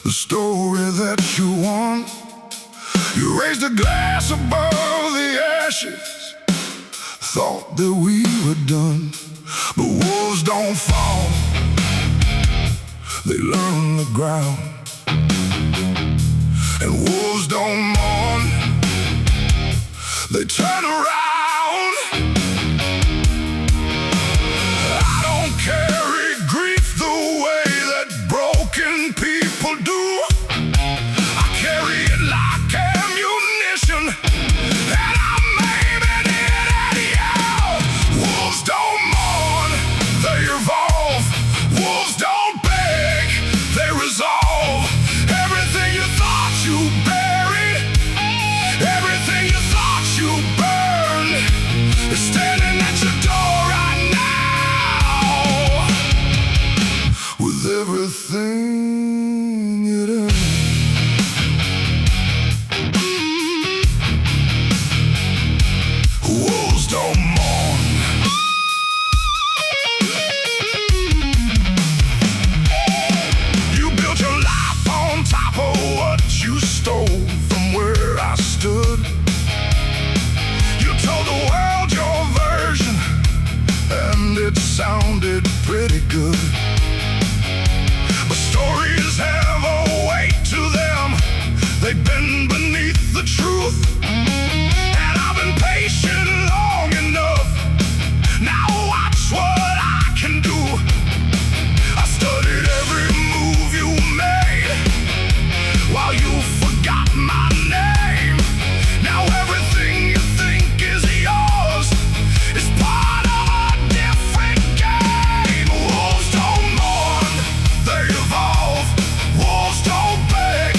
the story that you want. You raised a glass above the ashes, thought that we were done. But wolves don't fall, they learn the ground. And wolves don't mourn, they turn around. I don't carry grief the way that broken people do. I carry it like ammunition, and I'm aiming it at you. Wolves don't mourn, they evolve. Wolves don't beg, they resolve. Everything you thought you buried, everything you thought you burned, is standing at your door right now, with everything it earned. Wolves don't mourn. You built your life on top of what you stole from where I stood. You told the world your version, and it sounded pretty good. But stories have a weight to them, they bend beneath the truth. And I've been patient long enough, now watch what I can do. I studied every move you made while you forgot my name. Now everything you think is yours is part of a different game. Wolves don't mourn, they evolve. Wolves don't beg,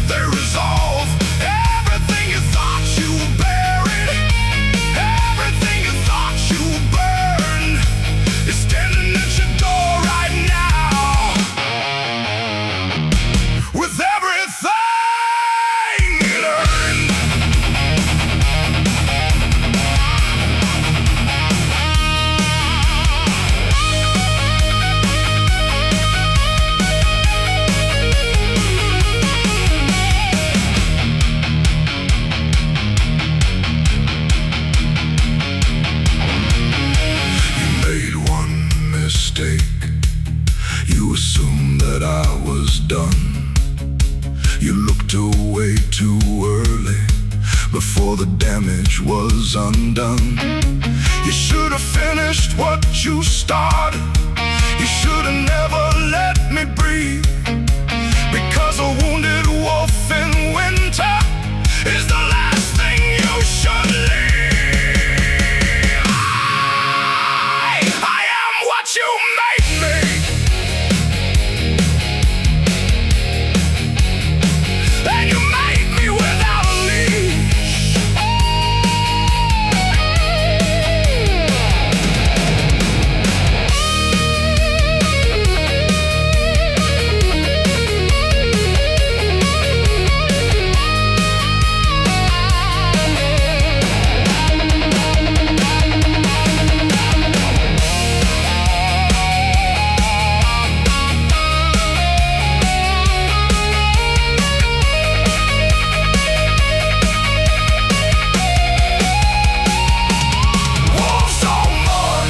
they resolve. Everything you thought you buried, everything you thought you burned, is standing at your door right now, with everything it earned. You made one mistake, you assumed that I was done. You looked away too early, before the damage was undone. You should have finished what you started, you should have never let me breathe. Because a wounded wolf in winter is the last thing you should leave. I am what you made me, and you made me without a leash. Wolves don't mourn,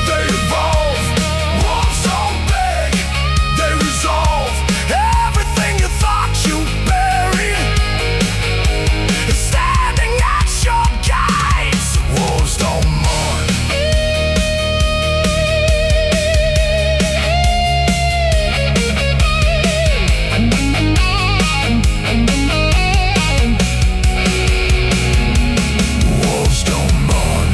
they evolve. Wolves don't beg, they resolve. Everything you thought you buried is standing at your gates. Wolves don't mourn. Wolves don't mourn.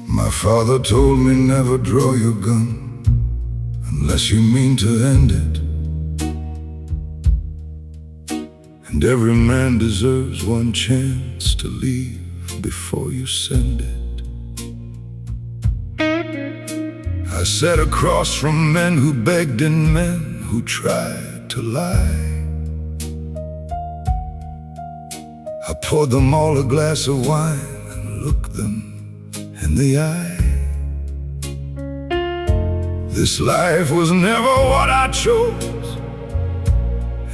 My father told me never draw your gun unless you mean to end it. And every man deserves one chance to leave before you send it. I sat across from men who begged and men who tried to lie. I poured them all a glass of wine and looked them in the eye. This life was never what I chose.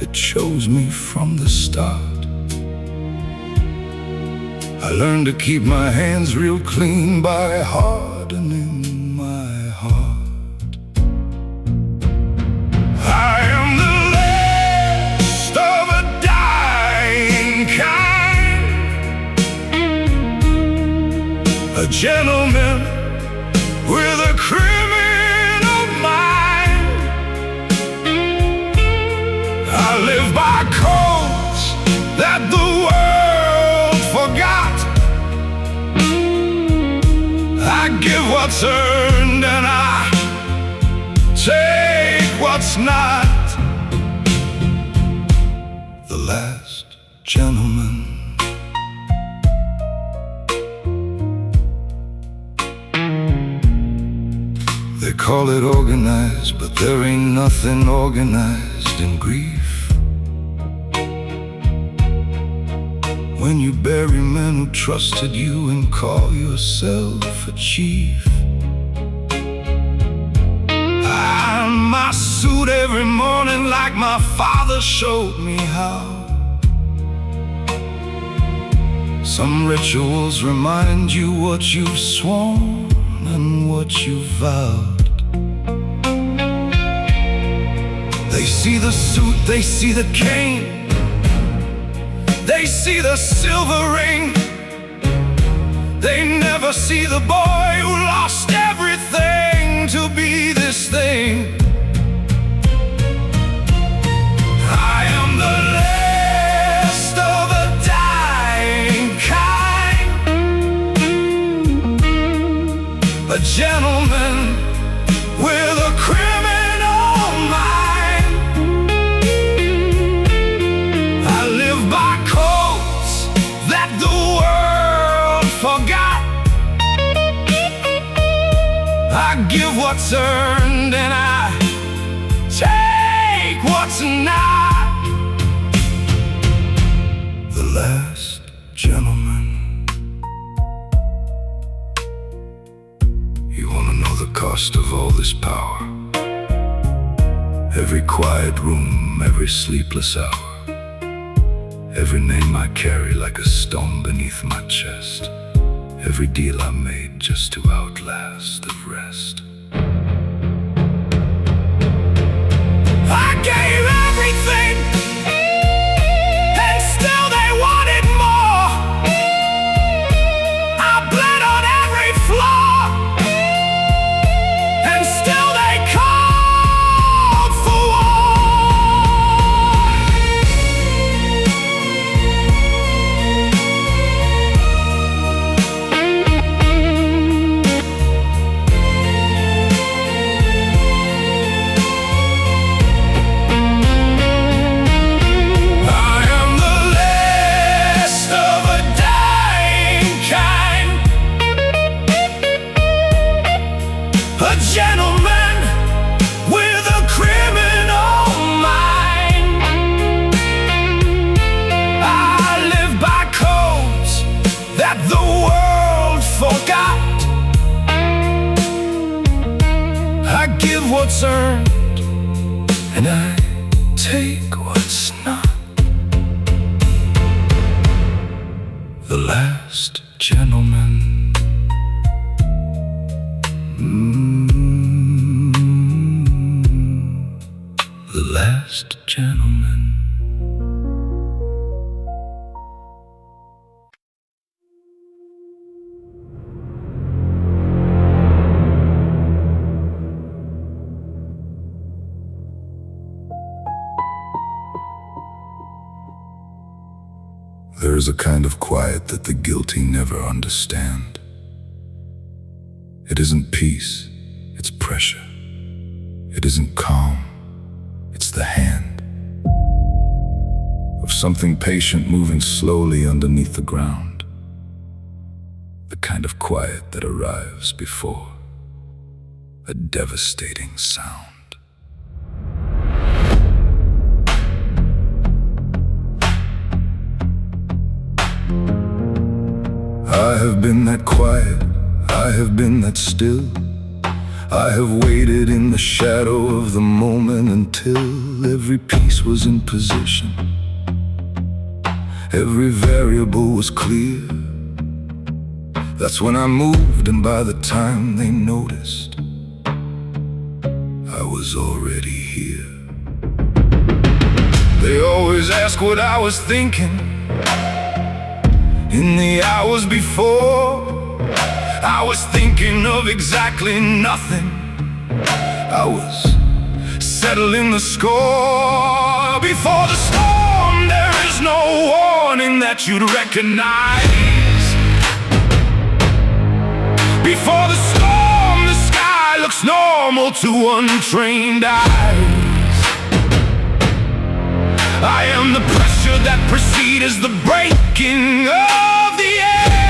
It chose me from the start. I learned to keep my hands real clean by hardening my heart. I am the last of a dying kind, a gentleman with a criminal mind. I live by codes that the world forgot. I give what's earned and I take what's not. The last gentleman. They call it organized, but there ain't nothing organized in grief. When you bury men who trusted you and call yourself a chief. I iron my suit every morning like my father showed me how. Some rituals remind you what you've sworn and what you vowed. They see the suit, they see the cane, they see the silver ring. They never see the boy who lost everything to be this thing. I am the last of a dying kind, a gentleman with a criminal mind. I live by codes that the world forgot. I give what's earned and I take what's not. The last gentleman. You wanna know the cost of all this power? Every quiet room, every sleepless hour, every name I carry like a stone beneath my chest, every deal I made just to outlast the rest. I gave everything, and still they wanted more. I bled on every flaw, and still they called for a gentleman with a criminal mind. I live by codes that the world forgot. I give what's earned and I take what's not. The last gentleman. The last gentleman. There is a kind of quiet that the guilty never understand. It isn't peace, it's pressure. It isn't calm, it's the hand of something patient moving slowly underneath the ground. The kind of quiet that arrives before a devastating sound. I have been that quiet, I have been that still. I have waited in the shadow of the moment until every piece was in position. Every variable was clear. That's when I moved, and by the time they noticed, I was already here. They always ask what I was thinking in the hours before. I was thinking of exactly nothing. I was settling the score. Before the storm, there is no warning that you'd recognize. Before the storm, the sky looks normal to untrained eyes. I am the pressure that precedes the breaking of the air.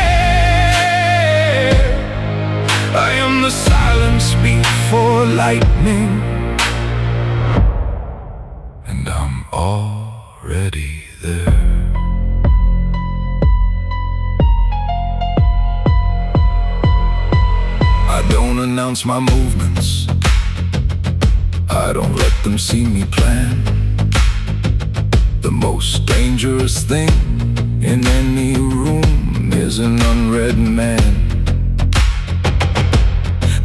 I am the silence before lightning, and I'm already there. I don't announce my movements, I don't let them see me plan. The most dangerous thing in any room is an unread man.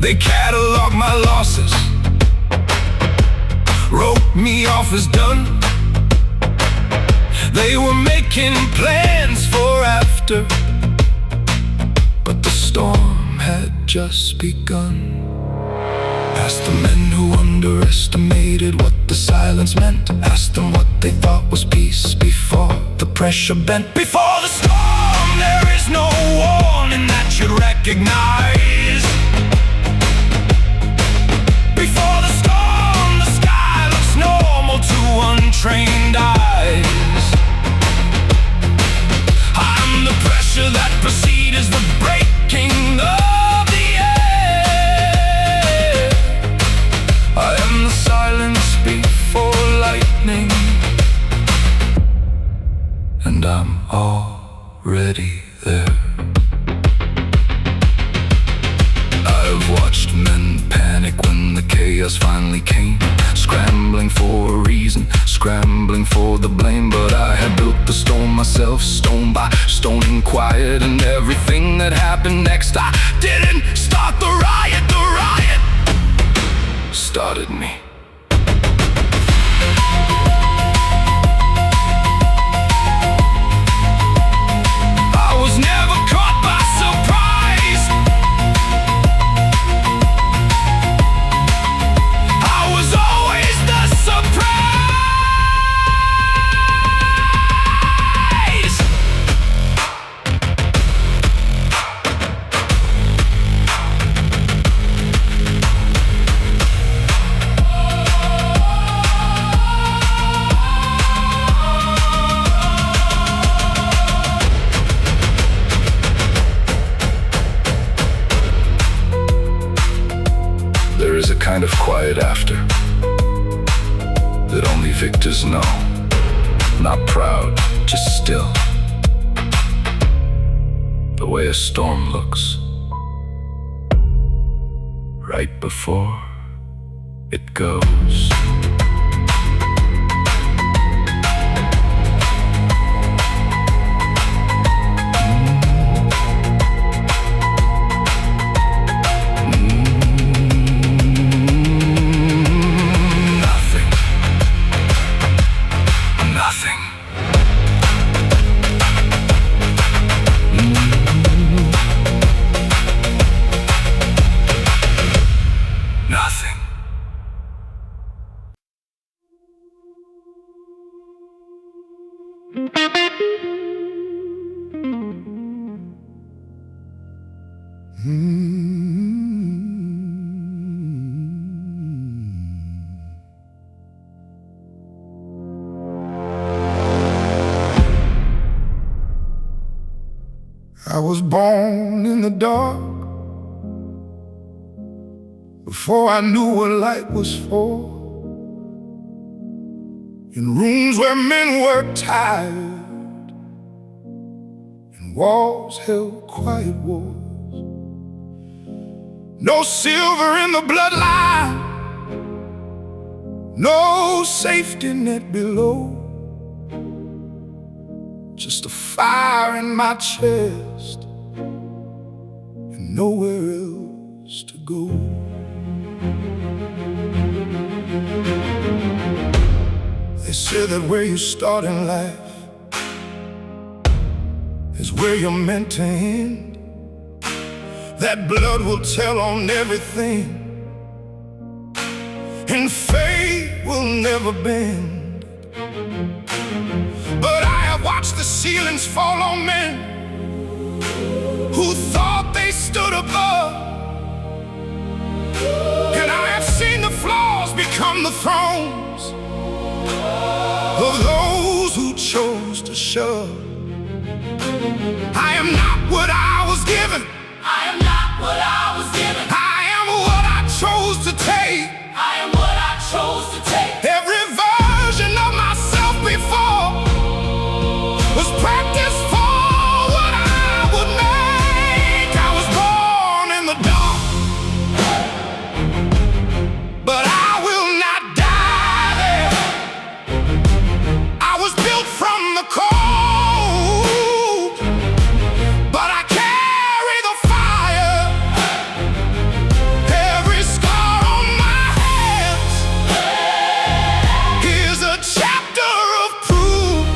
They catalog my losses, wrote me off as done. They were making plans for after, but the storm had just begun. Asked the men who underestimated what the silence meant. Asked them what they thought was peace before the pressure bent. Before the storm, there is no warning that you'd recognize. Before the storm, the sky looks normal to untrained eyes. I'm the pressure that precedes the breaking of the air. I am the silence before lightning, and I'm already there. I've watched men panic when the chaos finally came, scrambling for a reason, scrambling for the blame. But I had built the storm myself, stone by stone, in quiet. And everything that happened next, I didn't start the riot started me. I was never caught by surprise. I was always the There is a kind of quiet after that only victors know. Not proud, just still. The way a storm looks right before it goes. was born in the dark, before I knew what light was for. In rooms where men were tired, and walls held quiet wars. No silver in the bloodline, no safety net below. Just a fire in my chest and nowhere else to go. They say that where you start in life is where you're meant to end. That blood will tell on everything, and fate will never bend. But I have watched the ceilings fall on men who thought they stood above, and I have seen the flaws become the thrones of those who chose to shove. I am not what I was given. I am not what I was given. I am what I chose to take. I am what I chose to take. Every version of myself before was practice for what I would make. I was born in the dark, but I will not die there. I was built from the cold, but I carry the fire. Every scar on my hands is a chapter of proof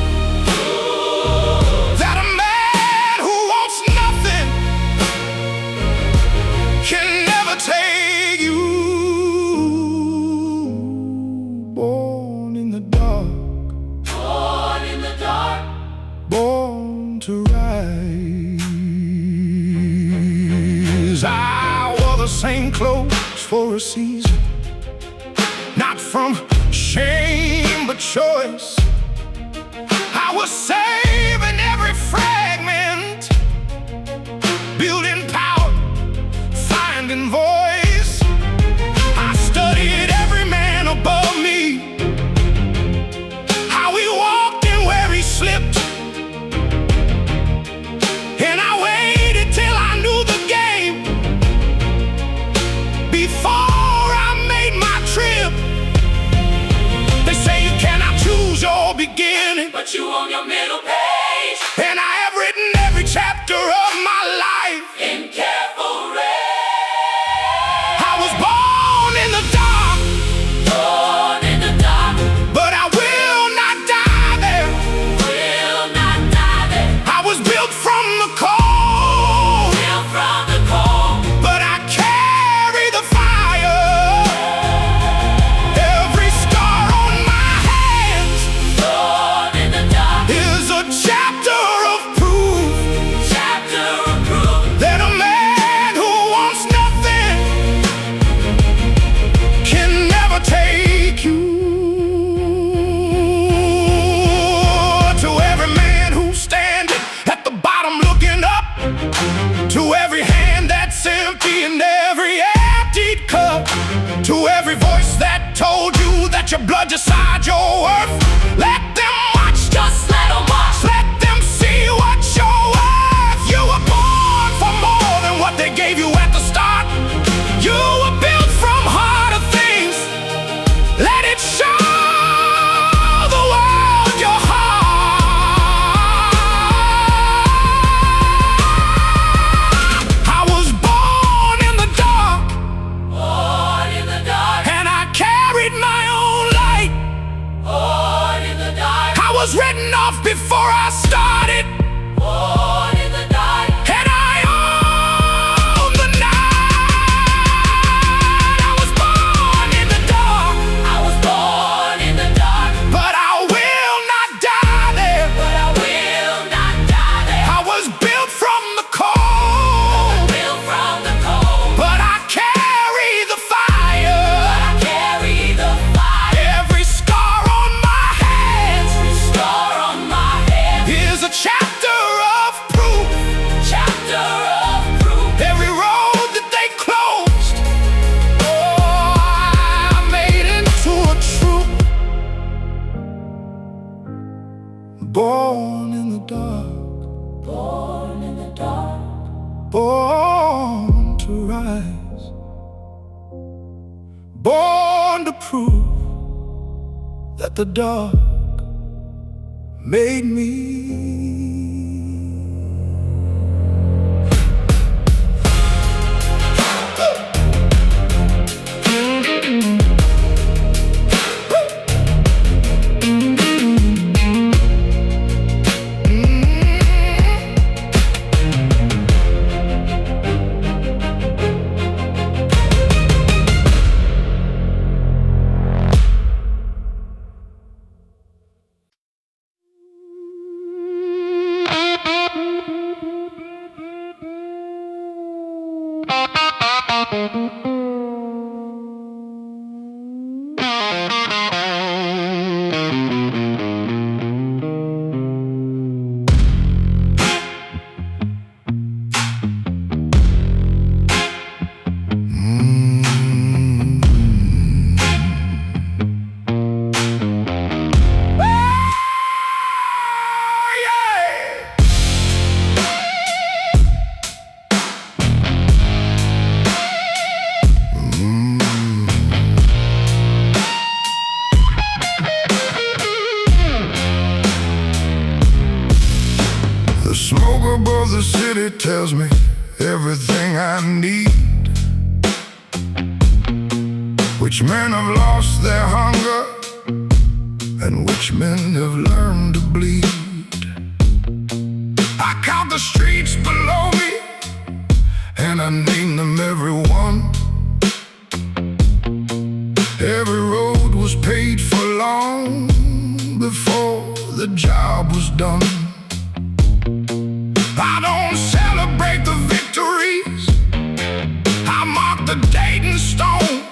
that a man who wants nothing can never take you. Born in the dark, Born in the dark, born to rise. I wore the same clothes for a season, not from shame but choice. I was saving every fragment, building power, finding voice. I studied every man above me, how he walked and where he slipped, and I waited till I knew the game before I made my trip. They say you cannot choose your beginning, but you own your middle page and I have written every chapter of my life in careful read. I was born in the dark, Born in the dark, but I will not die there. will not die there. I was built from the cold, Built from the cold, but I carry the fire. Every scar on my hands born in the dark, is a chapter of proof chapter of proof that a man who wants nothing can never take you. To every man who's standing at the bottom looking up, to every hand that's empty and every emptied cup, to every voice that told you that your blood decides your worth, let them watch, just let 'em watch. let them see what you're worth. You were born for more than what they gave you at the start. You were built from harder things. Let it show the world your heart. I was born in the dark, Born in the dark, and I carried my own light. born in the dark, I was written off before I started, born in the dark, and I own the night. I was born in the dark, I was born in the dark, but I will not die there. but I will not die there. I was built from the cold, Built from the cold, but I carry the fire. I carry the fire. Every scar on my hands Every scar on my head is Born in the dark, Born in the dark, born to rise, born to prove that the dark made me. The smoke above the city tells me everything I need. Which men have lost their hunger, and which men have learned to bleed. I count the streets below me, and I name them every one. Every road was paid for long before the job was done. I don't celebrate the victories, I mark the date in stone.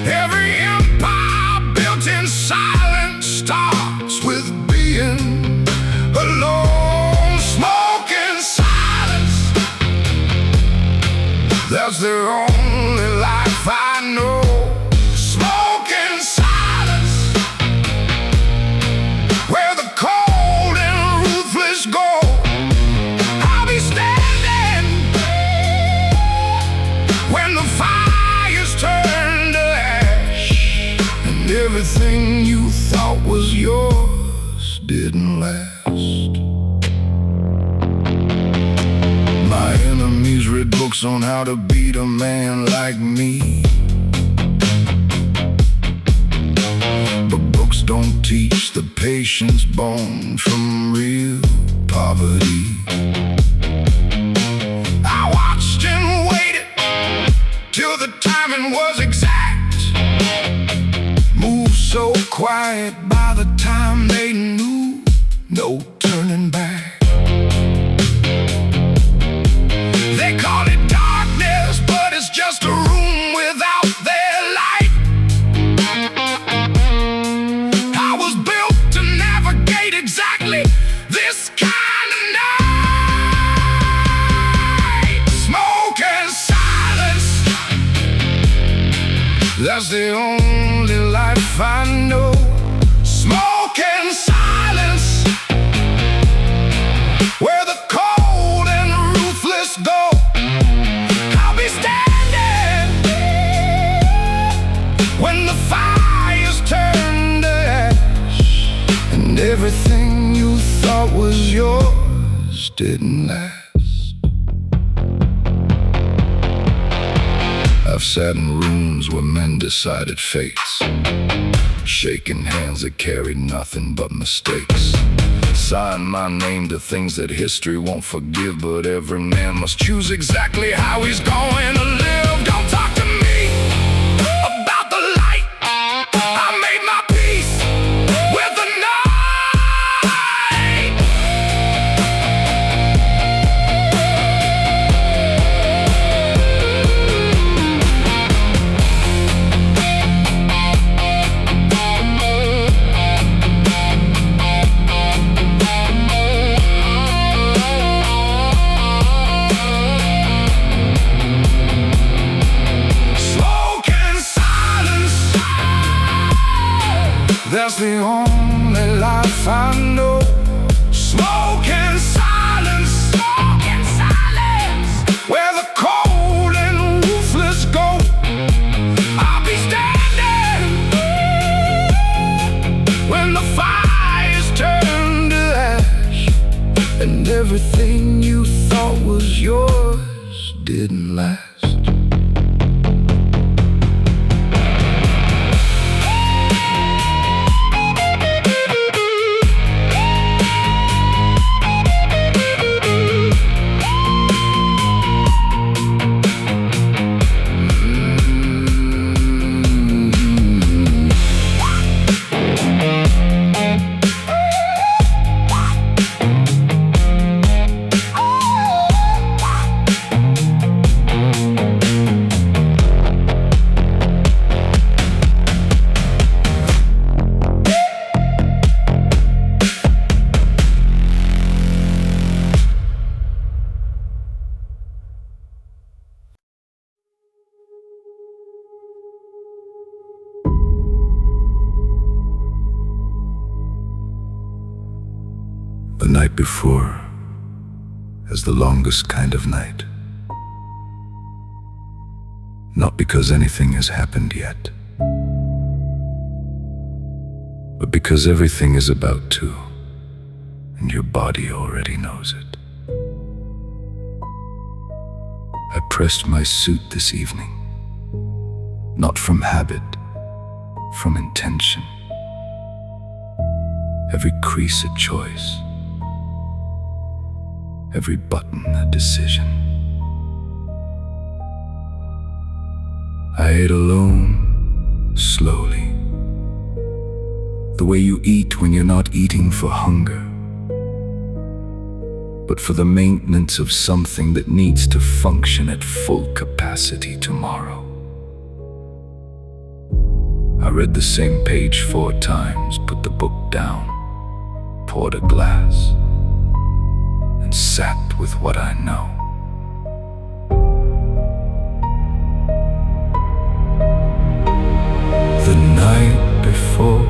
Every empire built in silence starts with being alone. Smoke in silence, that's the only life I know. Smoke in silence, where the cold and ruthless go. I'll be standing when the fires turn to ash, and everything you thought was yours didn't last. My enemies read books on how to beat a man like me, but books don't teach the patience born from real poverty. I watched and waited till the timing was exact. Moved so quiet by the time they knew, no turning back. They call it darkness, but it's just a room without their light. I was built to navigate exactly this kind of night. Smoke and silence, that's the only life I know. Smoke and silence, where the cold and ruthless go. I'll be standing when the fires turn to ash, and everything you thought was yours didn't last. I've sat in rooms where men decided fates, shaking hands that carried nothing but mistakes. Sign my name to things that history won't forgive, but every man must choose exactly how he's going to live. Don't talk to me about the light, I made my peace with the night. That's the only only life I know. Smoke and silence, where the cold and ruthless go. I'll be standing when the fire's turned to ash, and everything you thought was yours didn't last. The night before is the longest kind of night. Not because anything has happened yet, but because everything is about to, and your body already knows it. I pressed my suit this evening, not from habit, from intention. Every crease a choice, every button a decision. I ate alone, slowly, the way you eat when you're not eating for hunger, but for the maintenance of something that needs to function at full capacity tomorrow. I read the same page 4 times, put the book down, poured a glass, and sat with what I know. The night before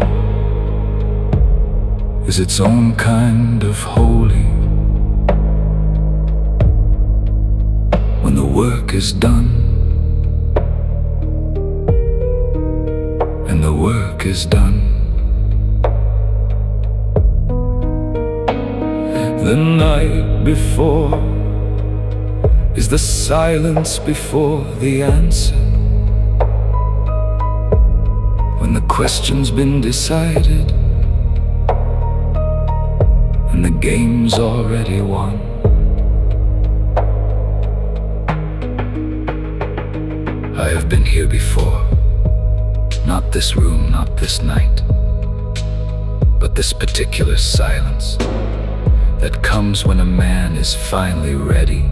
is its own kind of holy. When the work is done, and the work is done, the night before is the silence before the answer. When the question's been decided and the game's already won. I have been here before. Not this room, not this night, but this particular silence that comes when a man is finally ready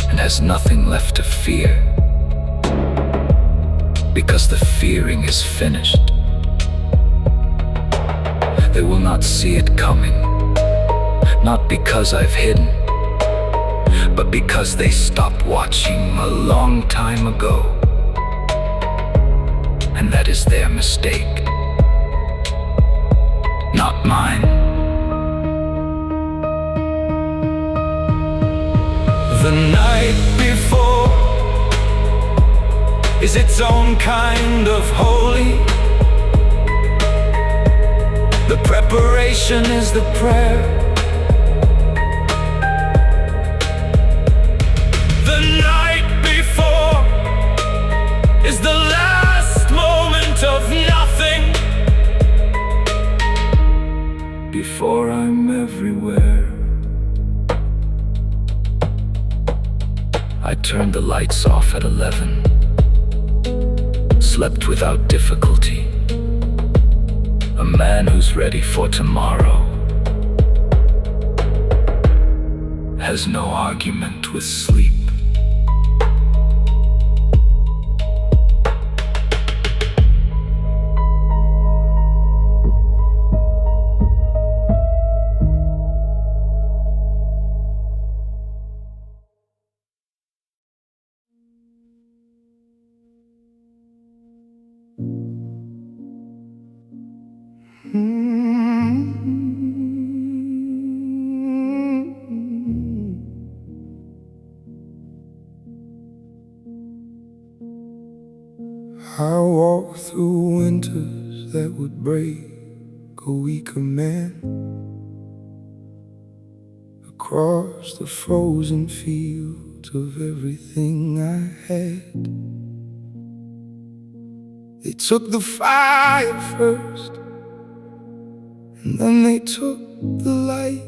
and has nothing left to fear, because the fearing is finished. They will not see it coming, not because I've hidden, but because they stopped watching a long time ago. And that is their mistake, not mine. The night before is its own kind of holy. The preparation is the prayer. The night before is the last moment of nothing, before I'm everywhere. I turned the lights off at 11, slept without difficulty. A man who's ready for tomorrow has no argument with sleep. that would break a weaker man. Across the frozen fields of everything I had. They took the fire first, and then they took the light,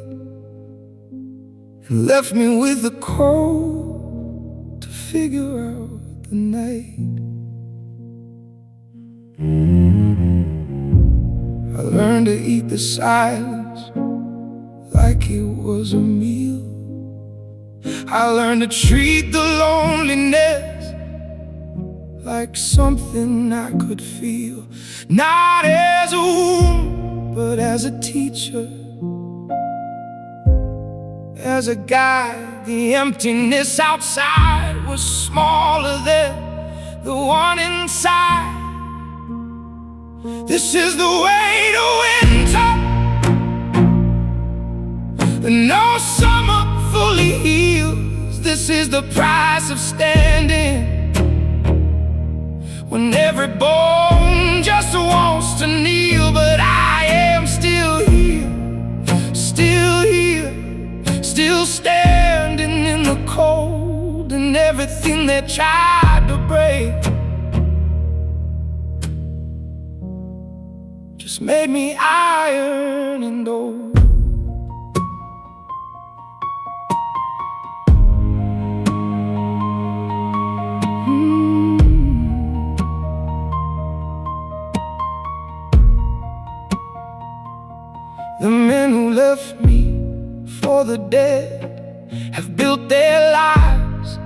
and left me with the cold to figure out the night. I learned to eat the silence like it was a meal. I learned to treat the loneliness like something I could feel. Not as a wound, but as a teacher, as a guide. The emptiness outside was smaller than the one inside. This is the way to winter. No summer fully heals. This is the price of standing when every bone just wants to kneel. But I am still here, still here, still standing in the cold. And everything they tried to break just made me iron and old. The men who left me for the dead have built their lives.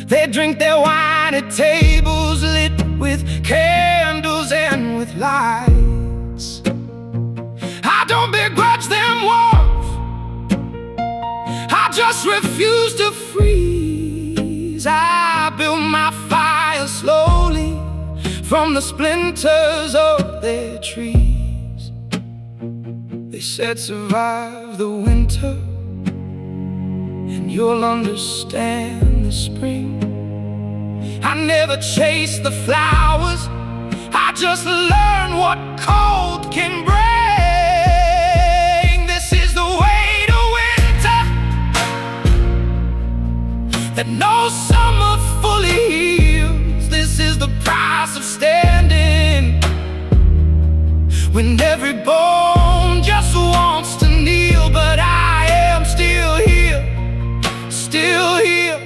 They drink their wine at tables lit with candles and with lights. I don't begrudge them warmth, I just refuse to freeze. I build my fire slowly from the splinters of their trees. They said survive the winter and you'll understand the spring. I never chased the flowers, I just learned what cold can bring. This is the way to winter, that no summer fully heals. This is the price of standing when every bone just wants to kneel. But I am still here, still here,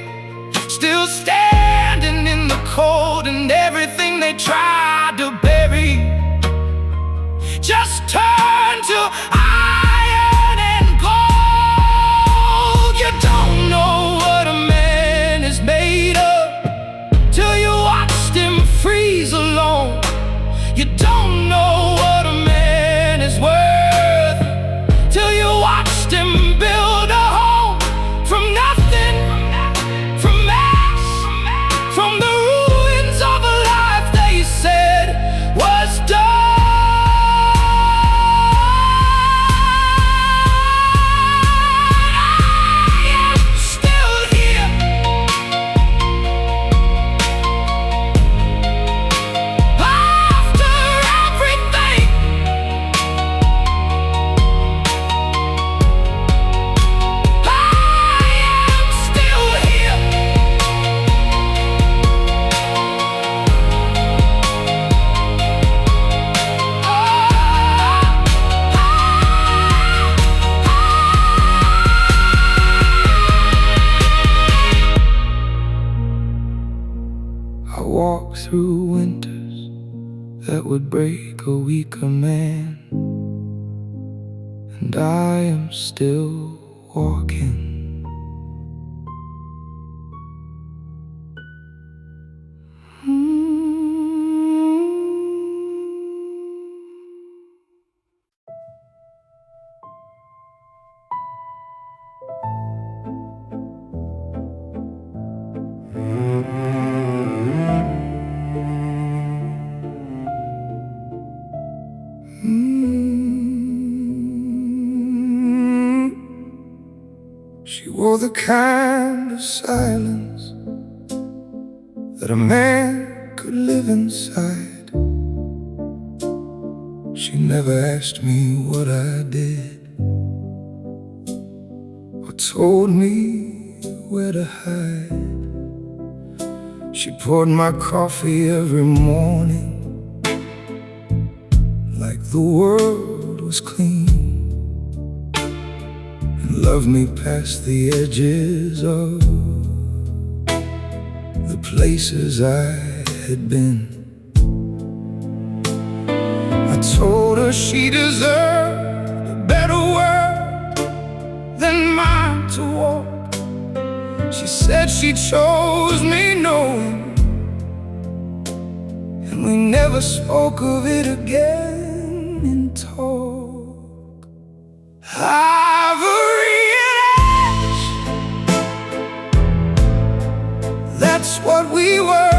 still standing in the cold. And everything they tried to bury just turned to iron and gold. You don't know what a man is made of till you watched him freeze alone. You don't know what a man is worth till you watched him build a home from nothing, from ash, from the ruins of a life they said was done. I am still here, after everything. I am still here. I walk through winters that would break a weaker man, and I am still walking. She wore the kind of silence that a man could live inside. She never asked me what I did or told me where to hide. She poured my coffee every morning like the world was clean, and loved me past the edges of the places I had been. I told her she deserved a better world than mine to walk. She said she chose me knowing, and we never spoke of it again in talk. Ivory and ash, that's what we were.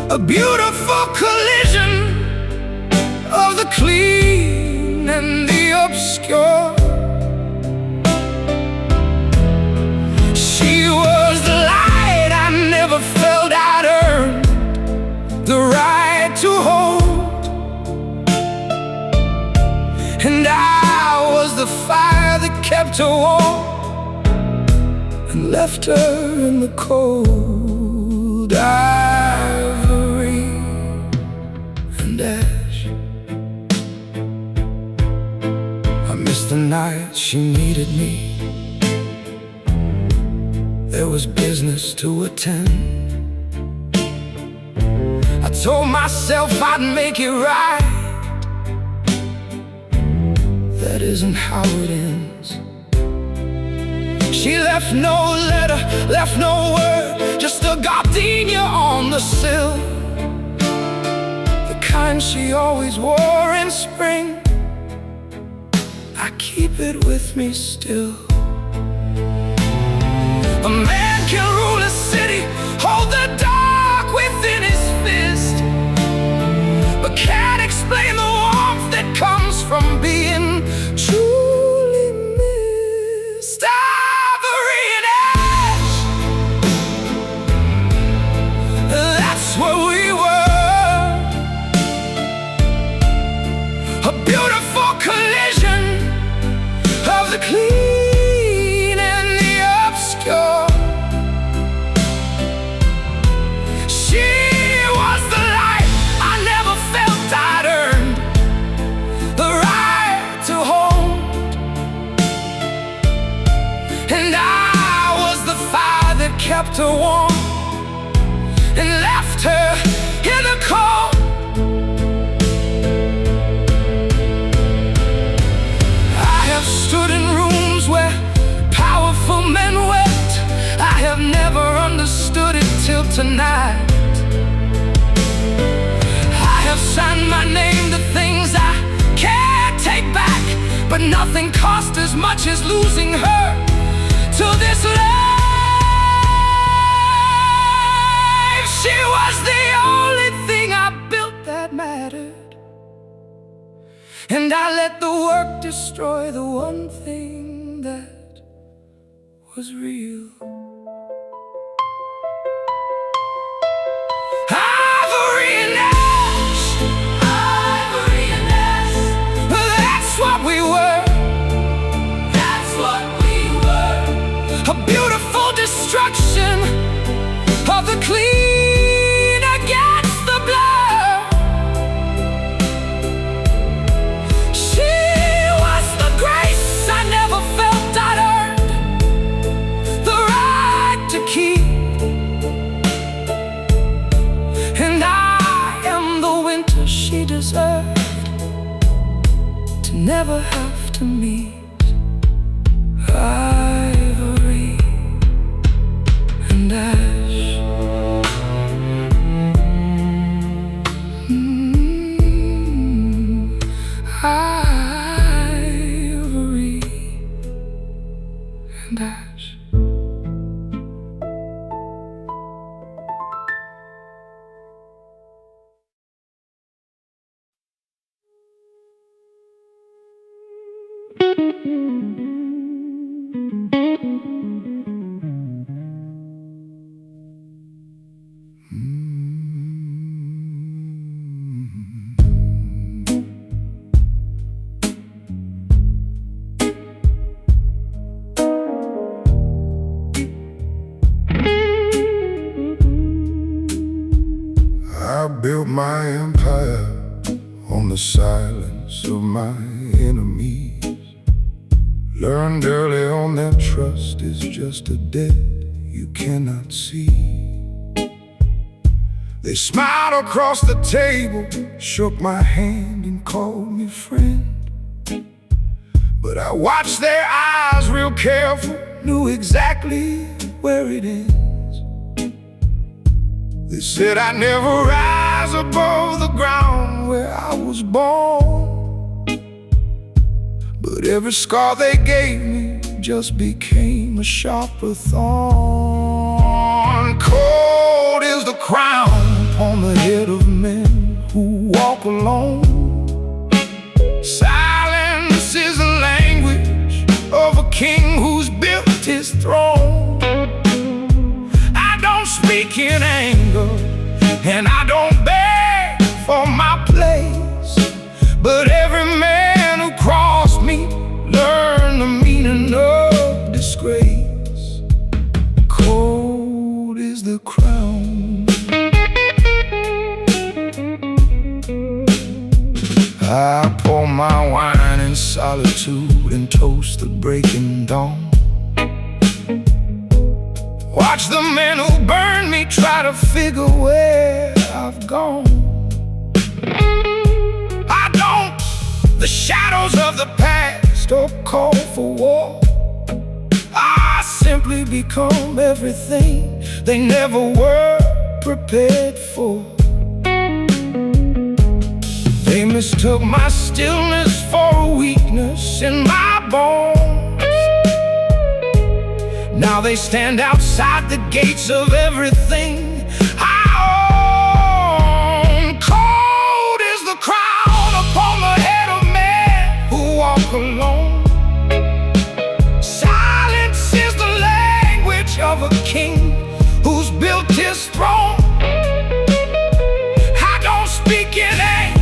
A beautiful collision of the clean and the obscure. She was the light I never felt I'd earned the right to hold, and I was the fire that kept her warm and left her in the cold. Ivory and ash. I missed the night she needed me. There was business to attend. I told myself I'd make it right. That isn't how it ends. She left no letter, left no word, just a gardenia on the sill, the kind she always wore in spring. I keep it with me still. A man can rule a city, hold the dark within his fist, but can't explain the warmth that comes from being truly missed. Ivory and ash, that's what we were. A beautiful collision of the clean and the obscure. She was the light I never felt I'd earned the right to hold, and I was the fire that kept her warm and left her in the cold. I have stood in rooms where powerful men wept. I have never understood it till tonight. I have signed my name to things I can't take back, but nothing cost as much as losing her to this life. She was the only thing I built that mattered, and I let the work destroy the one thing that was real. Ivory and ash, ivory and ash, that's what we were. That's what we were. A beautiful destruction of the clean against the blur. She was the grace I never felt I'd earned the right to keep, and I am the winter she deserved to never have to meet. Ivory and ash. Ivory and ash. built my empire on the silence of my enemies. Learned early on that trust is just a debt you cannot see. They smiled across the table, shook my hand and called me friend. But I watched their eyes real careful, knew exactly where it ends. They said I'd never rise above the ground where I was born. But every scar they gave me just became a sharper thorn. Cold is the crown on the head of men who walk alone. Silence is the language of a king who's built his throne. I don't speak in anger, and I don't beg for my place. But every man who crossed me learned the meaning of disgrace. Cold is the crown. I pour my wine in solitude and toast the breaking dawn. Watch the men who burn me try to figure where I've gone. I don't the shadows of the past or call for war. I simply become everything they never were prepared for. They mistook my stillness for a weakness in my bones. Now they stand outside the gates of everything I own. Cold is the crown upon the head of men who walk alone. Silence is the language of a king who's built his throne. I don't speak in anger,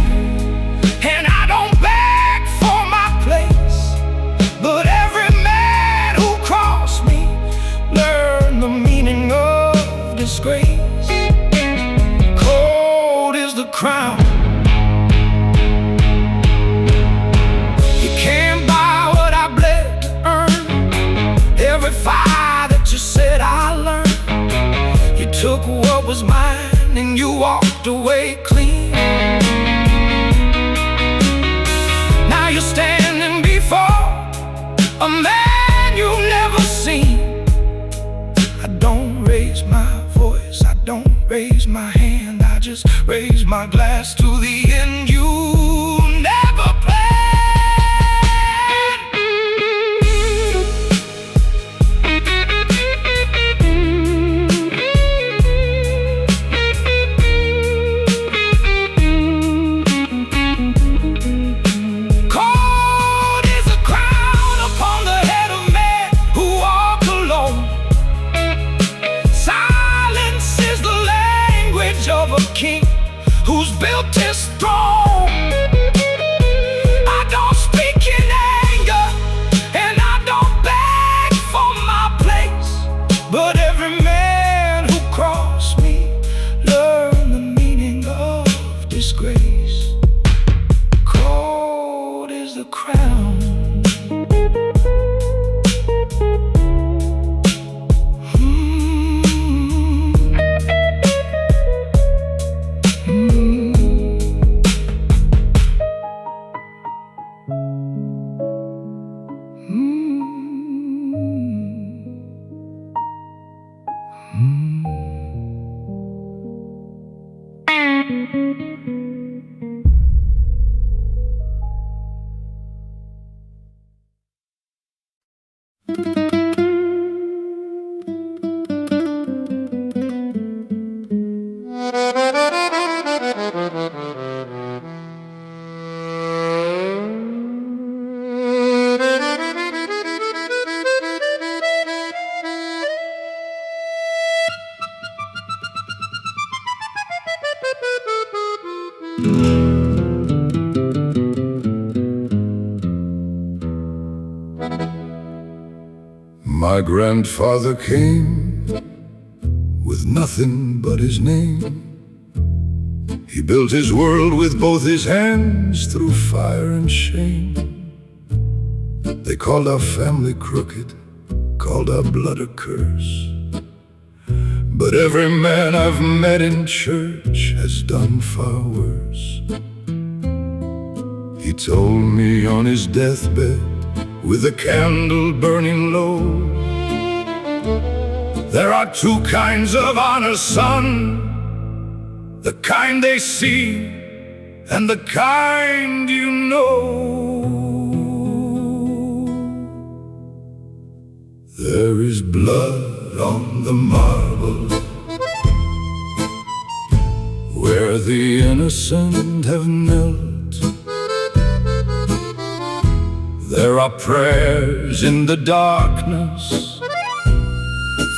and I don't beg for my place. But every man who crossed me learned the meaning of disgrace. Cold is the crown. You can't buy what I bled to earn. Every fire that you said I learned. You took what was mine and you walked away clean. Now you're standing before a man you've never seen. I don't raise my voice, I don't raise my hand, I just raise my glass to the end you never planned. Cold is a crown upon the head of men who walk alone. Silence is the language of a king who's built his throne. I don't speak in anger, and I don't beg for my place. But every man who crossed me learned the meaning of disgrace. Cold is the crown. My grandfather came with nothing but his name. He He built his world with both his hands through fire and shame. They called our family crooked, called our blood a curse. But every man I've met in church has done far worse. He told me on his deathbed, with a candle burning low, there are two kinds of honor, son, the kind they see and the kind you know. There is blood on the marble where the innocent have knelt. There are prayers in the darkness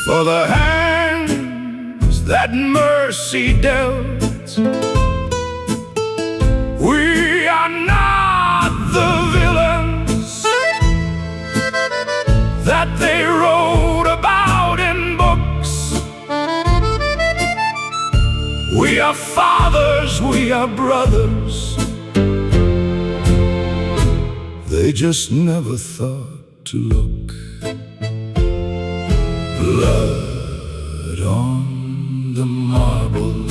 for the hands that mercy dealt. We are not the villains that they wrote about in books. We are fathers, we are brothers. They just never thought to look. Blood on the marble.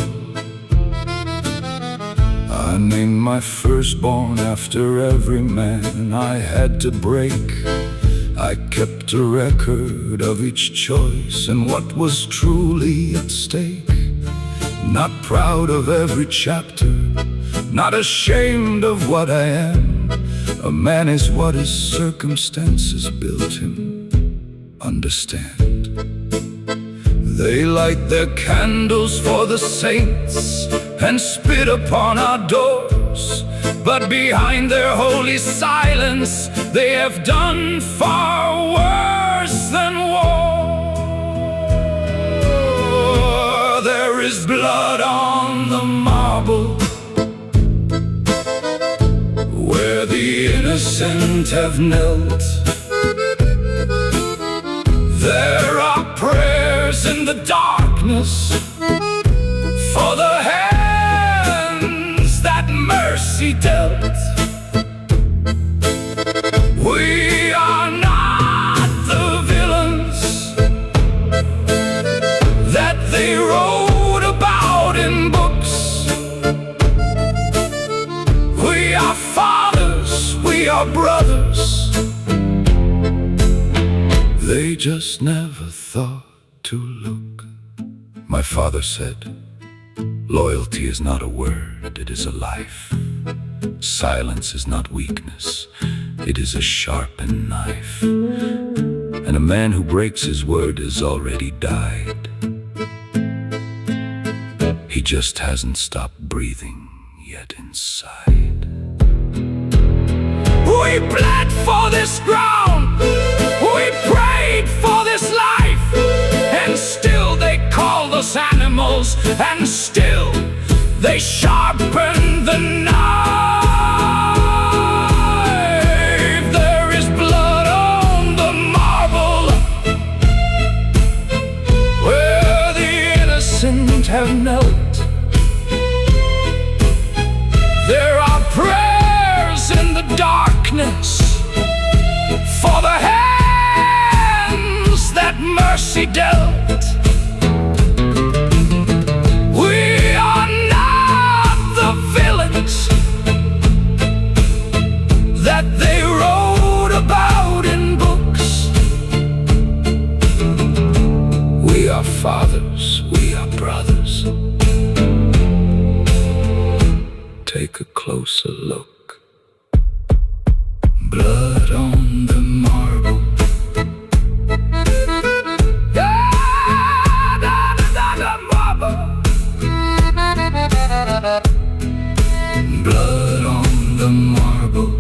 I named my firstborn after every man I had to break. I kept a record of each choice and what was truly at stake. Not proud of every chapter, not ashamed of what I am. A man is what his circumstances built him. Understand? They light their candles for the saints and spit upon our doors, but behind their holy silence they have done far worse than war. There is blood on the marble where the innocent have knelt. There are prayers in the darkness for the hands that mercy dealt. We are not the villains that they wrote about in books. We are fathers, we are brothers. They just never thought to look. My father said, loyalty is not a word, it is a life. Silence is not weakness, it is a sharpened knife. And a man who breaks his word has already died. He just hasn't stopped breathing yet inside. We bled for this ground, we prayed for this life, and still they called us animals, and still they sharpen the knife. There is blood on the marble where the innocent have knelt. There are prayers in the darkness for the hands that mercy dealt. We are not the villains that they wrote about in books. We are fathers, we are brothers. Take a closer look. Blood on the marble. Blood on the marble.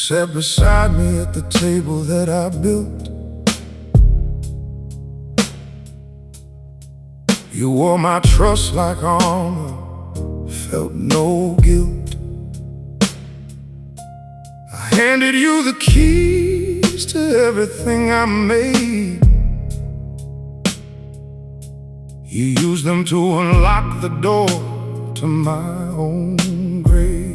sat beside me at the table that I built. You wore my trust like armor, felt no guilt. I handed you the keys to everything I made. You used them to unlock the door to my own grave.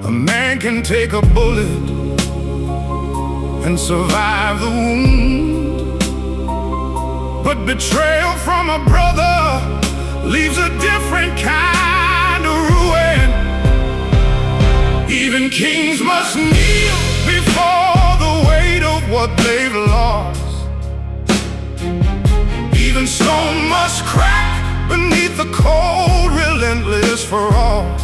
A man can take a bullet and survive the wound, but betrayal from a brother leaves a different kind of ruin. Even kings must kneel before the weight of what they've lost. Even stone must crack beneath the cold, relentless frost.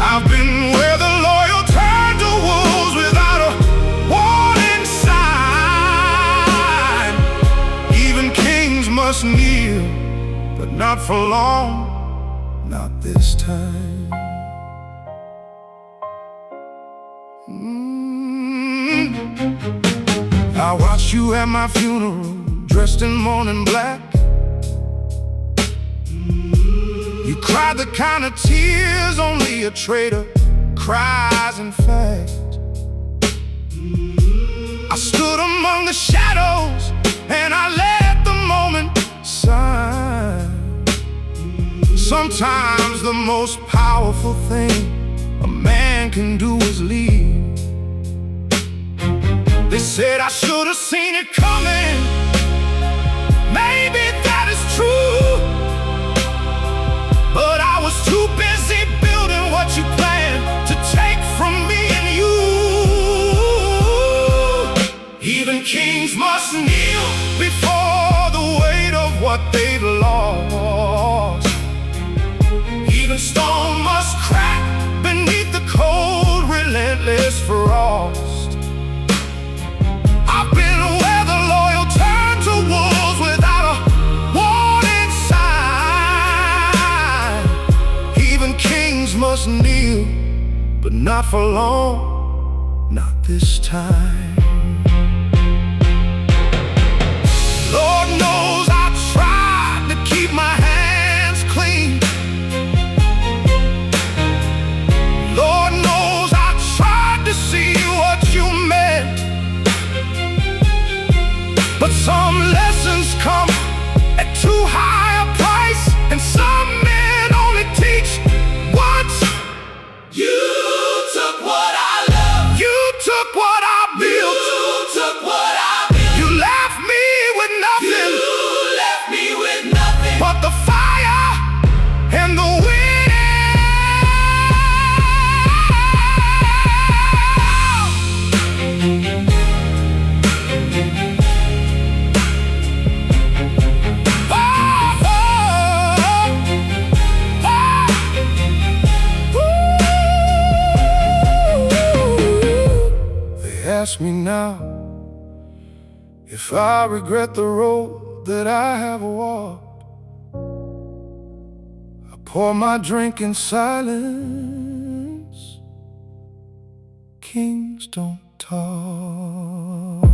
I've been where the loyal turn to wolves without a warning sign. Even kings must kneel, but not for long, not this time. I watched you at my funeral, dressed in mourning black. You cried the kind of tears only a traitor cries, in fact. I stood among the shadows and I let the moment shine. Sometimes the most powerful thing a man can do is leave. They said I should have seen it coming. Maybe that is true, but I was too busy building what you planned to take from me and you. Even kings must kneel before the weight of what they've lost. Even stone must crack beneath the cold, relentless frost. I've been where the loyal turn to wolves without a warning sign. Even kings must kneel, but not for long, not this time. Lord knows I tried to keep my hands clean. Lord knows I tried to see what you meant. But some lessons come at too high a price, and some men only teach once. You took what I love. You took what I built. You took what I built. You left me with nothing. You left me with nothing but the fire and the wind. Ask me now if I regret the road that I have walked. I pour my drink in silence. Kings don't talk.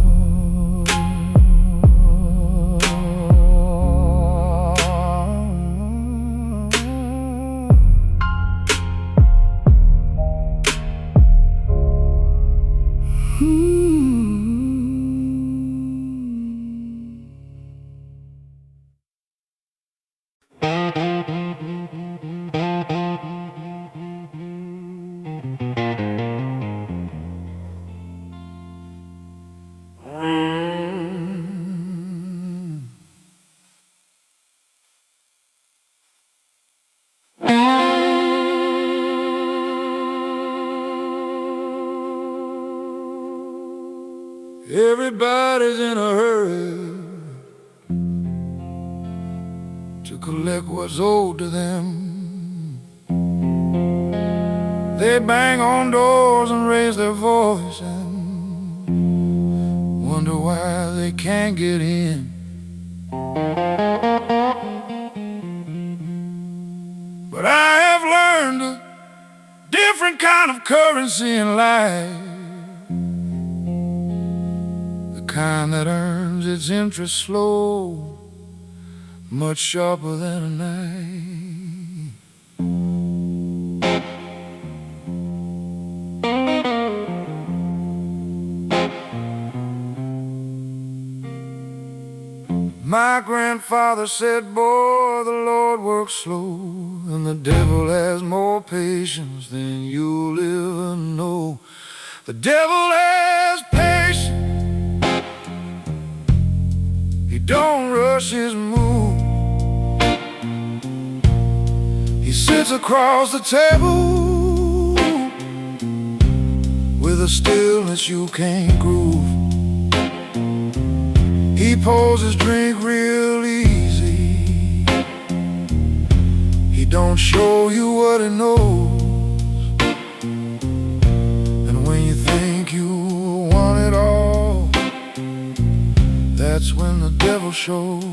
Everybody's in a hurry to collect what's owed to them. They bang on doors and raise their voice and wonder why they can't get in. But I have learned a different kind of currency in life, the kind that earns its interest slow, much sharper than a knife. My grandfather said, boy, the Lord works slow, and the devil has more patience than you'll ever know. The devil has patience, he don't rush his move. He sits across the table with a stillness you can't groove. He pours his drink real easy, he don't show you what he knows. And when you think you want it all, that's when the devil shows.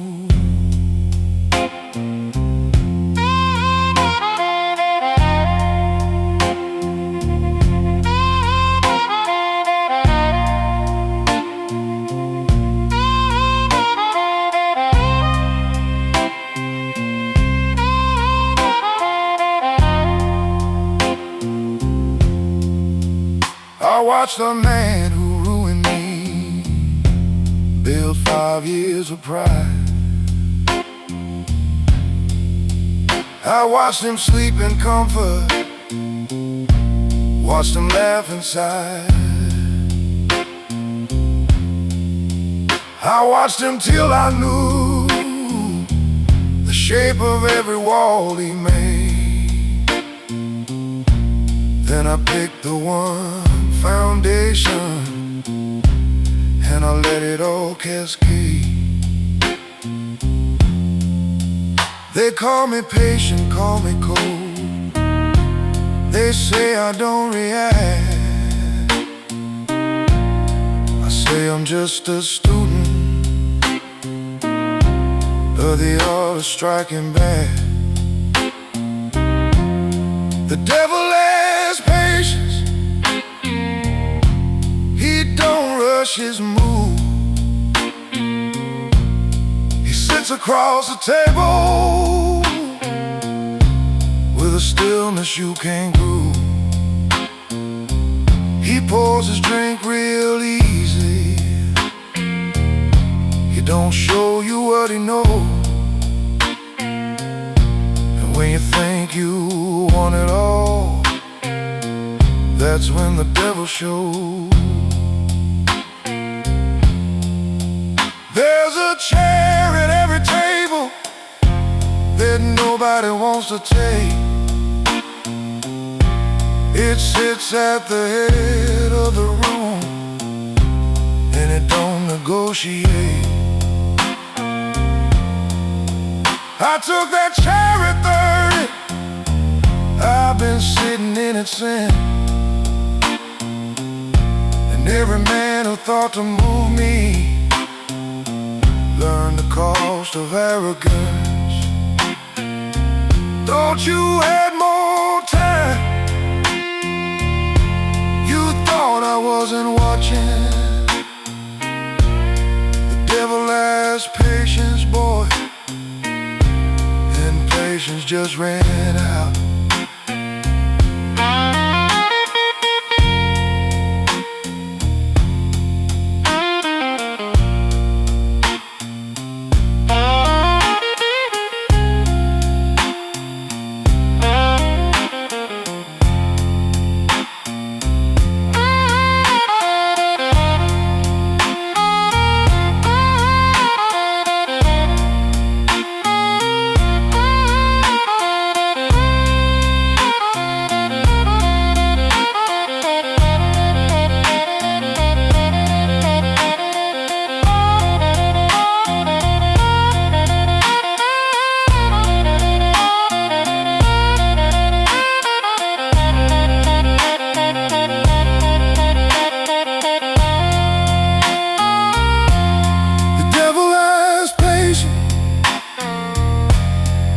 I watched a man who ruined me build 5 years of pride. I watched him sleep in comfort, watched him laugh inside. I watched him till I knew the shape of every wall he made. Then I picked the one foundation, and I let it all cascade. They call me patient, call me cold, they say I don't react. I say I'm just a student of the art of striking back. The devil has patience, he don't rush his move. He sits across the table with a stillness you can't groove. He pours his drink real easy, he don't show you what he knows. And when you think you want it all, that's when the devil shows. There's a chair at every table that nobody wants to take. It sits at the head of the room, and it don't negotiate. I took that chair at 30, I've been sitting in it since. And every man who thought to move me learned the cost of arrogance. Thought you had more time, you thought I wasn't watching. The devil has patience, boy, and patience just ran out.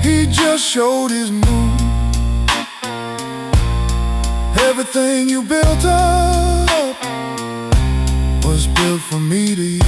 He just showed his mood. Everything you built up was built for me to use.